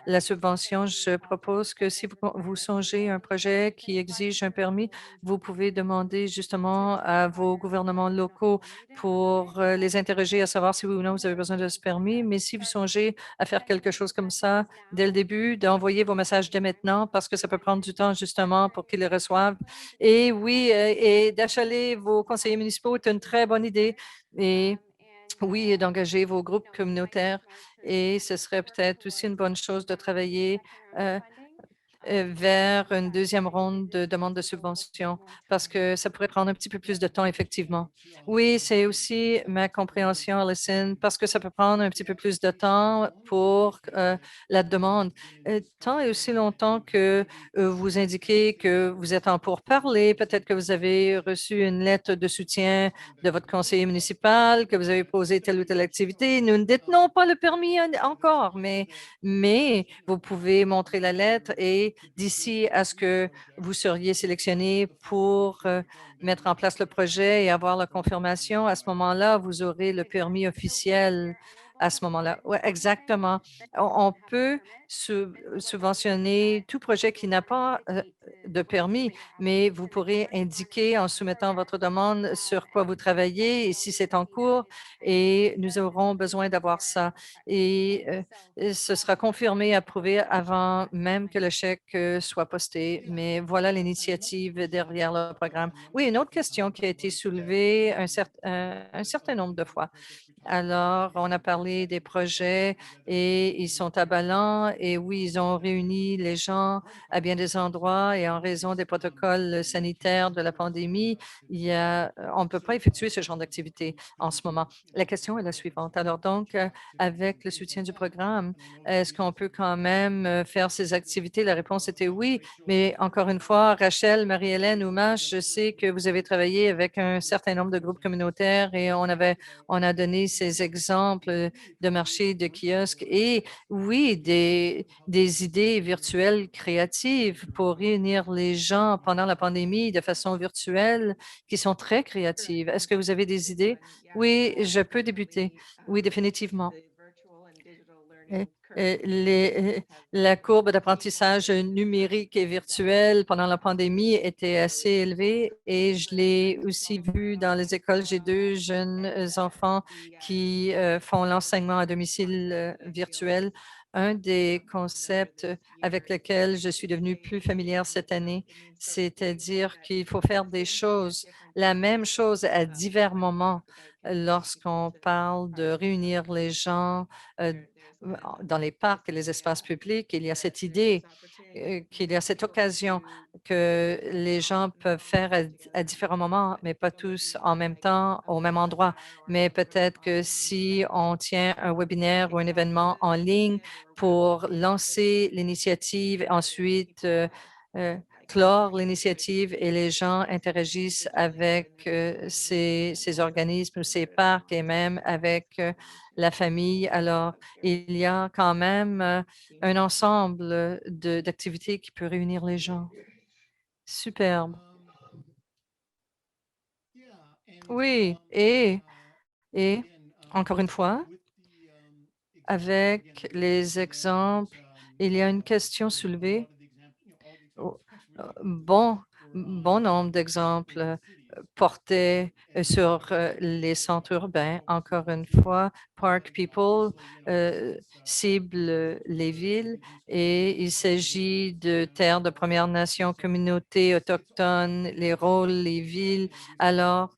la subvention. Je propose que si vous songez à un projet qui exige un permis, vous pouvez demander justement à vos gouvernements locaux pour les interroger à savoir si oui ou non vous avez besoin de ce permis. Mais si vous songez à faire quelque chose comme ça dès le début, d'envoyer vos messages dès maintenant parce que ça peut prendre du temps justement pour qu'ils les reçoivent. Et oui, et d'achaler vos conseillers municipaux est une très bonne idée. Et oui, et d'engager vos groupes communautaires. Et ce serait peut-être aussi une bonne chose de travailler vers une deuxième ronde de demande de subvention parce que ça pourrait prendre un petit peu plus de temps, effectivement. Oui, c'est aussi ma compréhension, Alison, parce que ça peut prendre un petit peu plus de temps pour la demande. Tant et aussi longtemps que vous indiquez que vous êtes en pourparlers, peut-être que vous avez reçu une lettre de soutien de votre conseiller municipal, que vous avez posé telle ou telle activité. Nous ne détenons pas le permis encore, mais vous pouvez montrer la lettre et d'ici à ce que vous seriez sélectionné pour mettre en place le projet et avoir la confirmation, à ce moment-là, vous aurez le permis officiel à ce moment-là. Oui, exactement. On peut subventionner tout projet qui n'a pas de permis, mais vous pourrez indiquer en soumettant votre demande sur quoi vous travaillez et si c'est en cours et nous aurons besoin d'avoir ça. Et ce sera confirmé, approuvé avant même que le chèque soit posté. Mais voilà l'initiative derrière le programme. Oui, une autre question qui a été soulevée un certain nombre de fois. Alors, on a parlé des projets et ils sont abalants et oui, ils ont réuni les gens à bien des endroits et en raison des protocoles sanitaires de la pandémie, on ne peut pas effectuer ce genre d'activité en ce moment. La question est la suivante. Alors donc, avec le soutien du programme, est-ce qu'on peut quand même faire ces activités? La réponse était oui, mais encore une fois, Rachel, Marie-Hélène ou Mash, je sais que vous avez travaillé avec un certain nombre de groupes communautaires et on a donné ces exemples de marché de kiosques et oui, des idées virtuelles créatives pour réunir les gens pendant la pandémie de façon virtuelle qui sont très créatives. Est-ce que vous avez des idées? Oui, je peux débuter. Oui, définitivement. Euh, la courbe d'apprentissage numérique et virtuel pendant la pandémie était assez élevée et je l'ai aussi vu dans les écoles. J'ai deux jeunes enfants qui font l'enseignement à domicile virtuel. Un des concepts avec lequel je suis devenue plus familière cette année, c'est-à-dire qu'il faut faire des choses, la même chose à divers moments. lorsqu'on parle de réunir les gens dans les parcs et les espaces publics, il y a cette idée qu'il y a cette occasion que les gens peuvent faire à différents moments, mais pas tous en même temps, au même endroit. Mais peut-être que si on tient un webinaire ou un événement en ligne pour lancer l'initiative, ensuite clore l'initiative et les gens interagissent avec ces organismes, ces parcs et même avec la famille. Alors, il y a quand même un ensemble d'activités qui peut réunir les gens. Superbe. Oui, et encore une fois, avec les exemples, il y a une question soulevée. Oh, bon nombre d'exemples portaient sur les centres urbains. Encore une fois, Park People cible les villes et il s'agit de terres de Premières Nations, communautés autochtones, les rôles, les villes. Alors,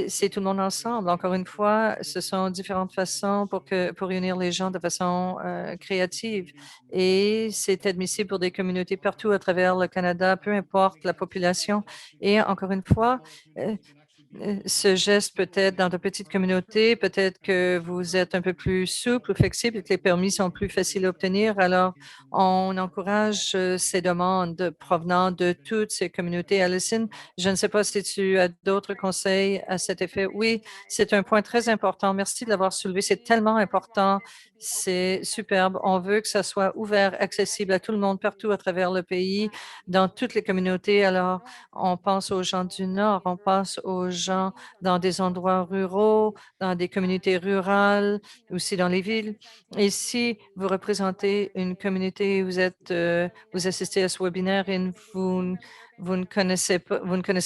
c'est tout le monde ensemble. Encore une fois, ce sont différentes façons pour réunir les gens de façon créative et c'est admissible pour des communautés partout à travers le Canada, peu importe la population. Et encore une fois, ce geste peut-être dans de petites communautés, peut-être que vous êtes un peu plus souple ou flexible et que les permis sont plus faciles à obtenir. Alors, on encourage ces demandes provenant de toutes ces communautés. Alison, je ne sais pas si tu as d'autres conseils à cet effet. Oui, c'est un point très important. Merci de l'avoir soulevé. C'est tellement important. C'est superbe. On veut que ça soit ouvert, accessible à tout le monde partout à travers le pays, dans toutes les communautés. Alors, on pense aux gens du Nord, on pense aux gens dans des endroits ruraux, dans des communautés rurales, aussi dans les villes. Et si vous représentez une communauté, vous assistez à ce webinaire et vous ne connaissez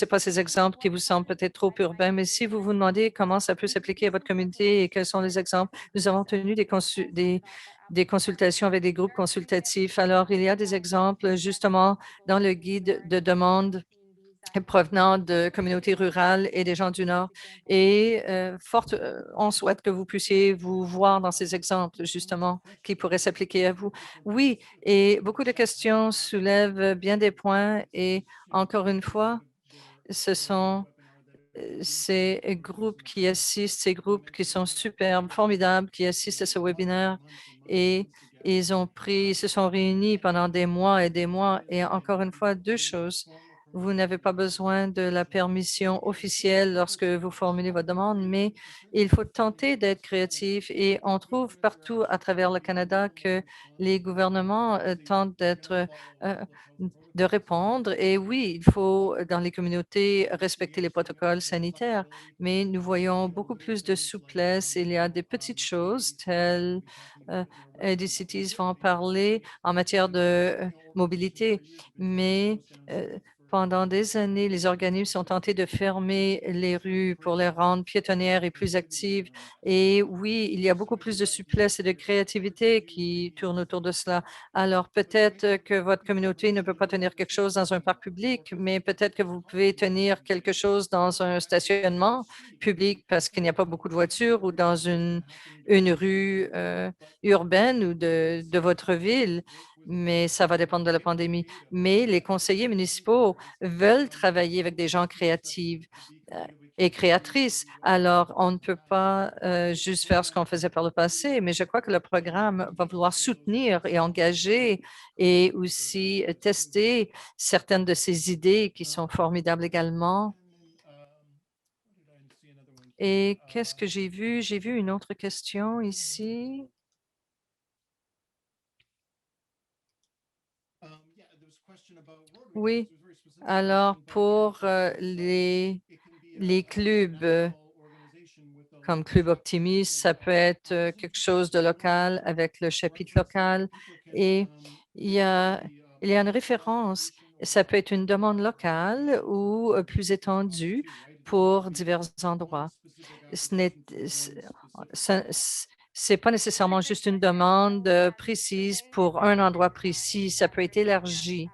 pas ces exemples qui vous semblent peut-être trop urbains, mais si vous vous demandez comment ça peut s'appliquer à votre communauté et quels sont les exemples, nous avons tenu des consultations avec des groupes consultatifs. Alors, il y a des exemples justement dans le guide de demande provenant de communautés rurales et des gens du Nord. Et on souhaite que vous puissiez vous voir dans ces exemples, justement, qui pourraient s'appliquer à vous. Oui, et beaucoup de questions soulèvent bien des points. Et encore une fois, ce sont ces groupes qui assistent, ces groupes qui sont superbes, formidables, qui assistent à ce webinaire et ils se sont réunis pendant des mois et des mois. Et encore une fois, deux choses. Vous n'avez pas besoin de la permission officielle lorsque vous formulez votre demande, mais il faut tenter d'être créatif et on trouve partout à travers le Canada que les gouvernements tentent euh, de répondre. Et oui, il faut, dans les communautés, respecter les protocoles sanitaires, mais nous voyons beaucoup plus de souplesse. Il y a des petites choses telles, des cities vont en parler en matière de mobilité, mais pendant des années, les organismes ont tenté de fermer les rues pour les rendre piétonnières et plus actives. Et oui, il y a beaucoup plus de souplesse et de créativité qui tournent autour de cela. Alors, peut-être que votre communauté ne peut pas tenir quelque chose dans un parc public, mais peut-être que vous pouvez tenir quelque chose dans un stationnement public parce qu'il n'y a pas beaucoup de voitures ou dans une rue urbaine ou de votre ville. Mais ça va dépendre de la pandémie. Mais les conseillers municipaux veulent travailler avec des gens créatifs et créatrices. Alors, on ne peut pas juste faire ce qu'on faisait par le passé, mais je crois que le programme va vouloir soutenir et engager et aussi tester certaines de ces idées qui sont formidables également. Et qu'est-ce que j'ai vu? J'ai vu une autre question ici. Oui, alors pour les clubs, comme Club Optimiste, ça peut être quelque chose de local avec le chapitre local et il y a, il y a une référence. Ça peut être une demande locale ou plus étendue pour divers endroits. Ce n'est c'est pas nécessairement juste une demande précise pour un endroit précis. Ça peut être élargi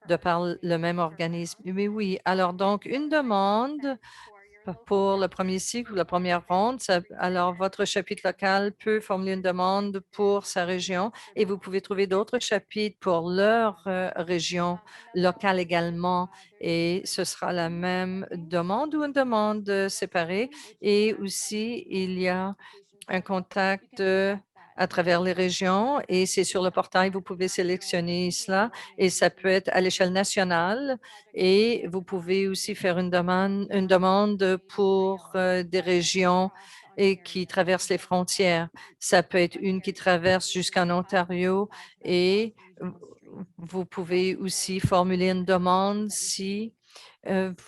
de par le même organisme. Mais oui, alors donc une demande pour le premier cycle ou la première ronde. Alors, votre chapitre local peut formuler une demande pour sa région et vous pouvez trouver d'autres chapitres pour leur région locale également. Et ce sera la même demande ou une demande séparée. Et aussi, il y a un contact à travers les régions et c'est sur le portail, vous pouvez sélectionner cela et ça peut être à l'échelle nationale et vous pouvez aussi faire une demande pour des régions et qui traversent les frontières. Ça peut être une qui traverse jusqu'en Ontario et vous pouvez aussi formuler une demande si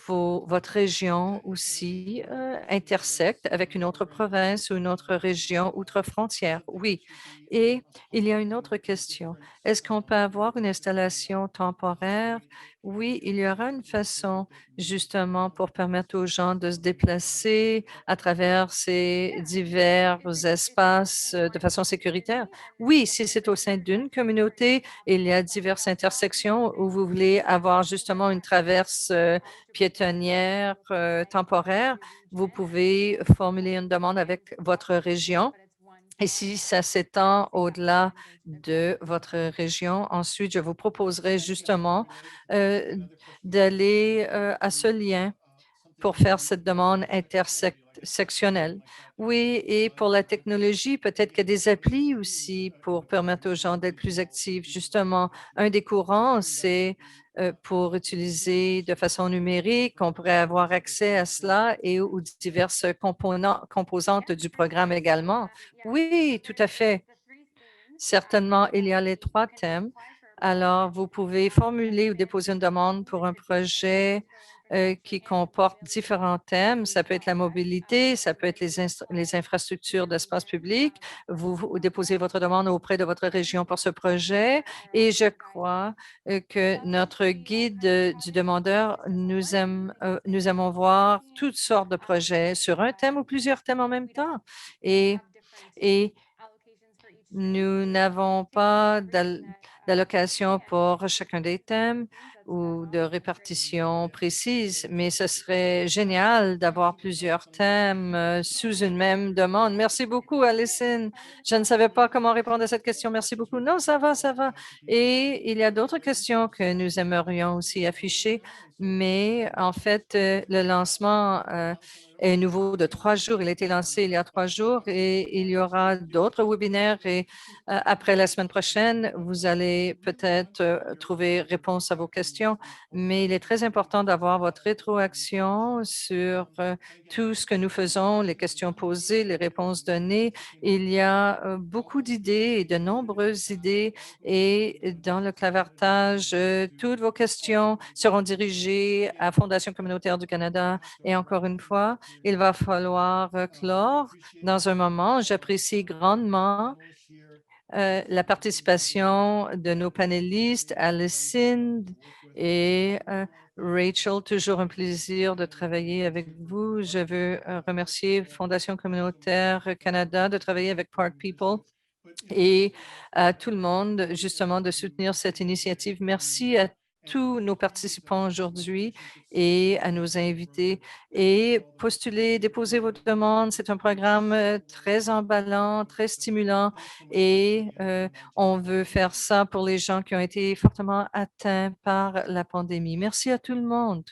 votre région aussi intersecte avec une autre province ou une autre région outre-frontière. Oui. Et il y a une autre question. Est-ce qu'on peut avoir une installation temporaire? Oui, il y aura une façon justement pour permettre aux gens de se déplacer à travers ces divers espaces de façon sécuritaire. Oui, si c'est au sein d'une communauté, il y a diverses intersections où vous voulez avoir justement une traverse piétonnière temporaire, vous pouvez formuler une demande avec votre région. Et si ça s'étend au-delà de votre région, ensuite, je vous proposerai justement d'aller à ce lien pour faire cette demande intersectionnelle. Oui, et pour la technologie, peut-être qu'il y a des applis aussi pour permettre aux gens d'être plus actifs. Justement, un des courants, c'est pour utiliser de façon numérique, on pourrait avoir accès à cela et aux diverses composantes du programme également. Oui, tout à fait. Certainement, il y a les 3 thèmes. Alors, vous pouvez formuler ou déposer une demande pour un projet qui comporte différents thèmes. Ça peut être la mobilité, ça peut être les infrastructures d'espace public. Vous déposez votre demande auprès de votre région pour ce projet et je crois que notre guide du demandeur, nous aimons voir toutes sortes de projets sur un thème ou plusieurs thèmes en même temps. Et nous n'avons pas d'allocation pour chacun des thèmes ou de répartition précise, mais ce serait génial d'avoir plusieurs thèmes sous une même demande. Merci beaucoup, Alison. Je ne savais pas comment répondre à cette question. Merci beaucoup. Non, ça va, ça va. Et il y a d'autres questions que nous aimerions aussi afficher, mais en fait, le lancement est nouveau de 3 jours. Il a été lancé il y a 3 jours et il y aura d'autres webinaires et après la semaine prochaine, vous allez peut-être trouver réponse à vos questions, mais il est très important d'avoir votre rétroaction sur tout ce que nous faisons, les questions posées, les réponses données. Il y a beaucoup d'idées et de nombreuses idées et dans le clavardage, toutes vos questions seront dirigées à Fondation communautaire du Canada et encore une fois, il va falloir clore dans un moment. J'apprécie grandement la participation de nos panélistes, Alison et Rachel. Toujours un plaisir de travailler avec vous. Je veux remercier Fondation communautaire Canada de travailler avec Park People et à tout le monde, justement, de soutenir cette initiative. Merci à tous nos participants aujourd'hui et à nos invités. Et postulez, déposez vos demandes. C'est un programme très emballant, très stimulant et on veut faire ça pour les gens qui ont été fortement atteints par la pandémie. Merci à tout le monde.